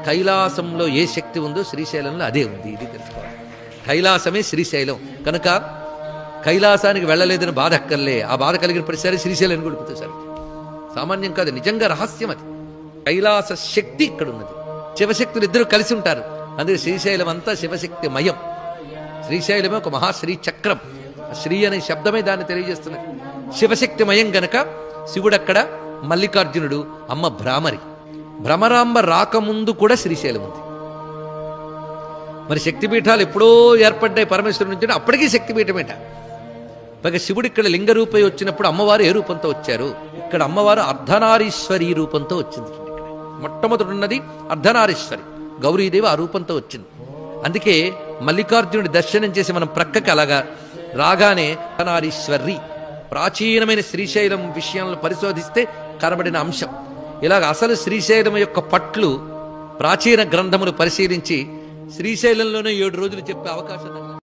కైలాసంలో ఏ శక్తి ఉందో శ్రీశైలంలో అదే ఉంది. ఇది తెలుసుకోవాలి. కైలాసమే శ్రీశైలం కనుక కైలాసానికి వెళ్ళలేదని బాధ అక్కర్లే. ఆ బాధ కలిగిన ప్రతిసారి శ్రీశైలం గొడుపుతారు సార్. సామాన్యం కాదు, నిజంగా రహస్యం అది. కైలాస శక్తి ఇక్కడ ఉన్నది. శివశక్తులు ఇద్దరు కలిసి ఉంటారు. అందుకే శ్రీశైలం అంతా శివశక్తి మయం. శ్రీశైలమే ఒక మహాశ్రీ చక్రం. శ్రీ అనే శబ్దమే దాన్ని తెలియజేస్తున్నది. శివశక్తి మయం గనక శివుడు అక్కడ, మల్లికార్జునుడు, అమ్మ భ్రామరి. భ్రమరాంబ రాకముందు కూడా శ్రీశైలం ఉంది. మరి శక్తిపీఠాలు ఎప్పుడో ఏర్పడ్డాయి పరమేశ్వరుడు నుంచి, అప్పటికీ శక్తిపీఠమేట. పైగా శివుడు ఇక్కడ లింగరూపై వచ్చినప్పుడు అమ్మవారు ఏ రూపంతో వచ్చారు? ఇక్కడ అమ్మవారు అర్ధనారీశ్వరి రూపంతో వచ్చింది. మొట్టమొదటి ఉన్నది అర్ధనారీశ్వరి, గౌరీదేవి ఆ రూపంతో వచ్చింది. అందుకే మల్లికార్జునుడి దర్శనం చేసి మనం ప్రక్కకి అలాగా రాగానే అర్ధనారీశ్వరి, ప్రాచీనమైన శ్రీశైలం విషయంలో పరిశోధిస్తే కనబడిన అంశం. ఇలాగ అసలు శ్రీశైలం యొక్క పట్లు ప్రాచీన గ్రంథములు పరిశీలించి శ్రీశైలంలోనే 7 రోజులు చెప్పే అవకాశం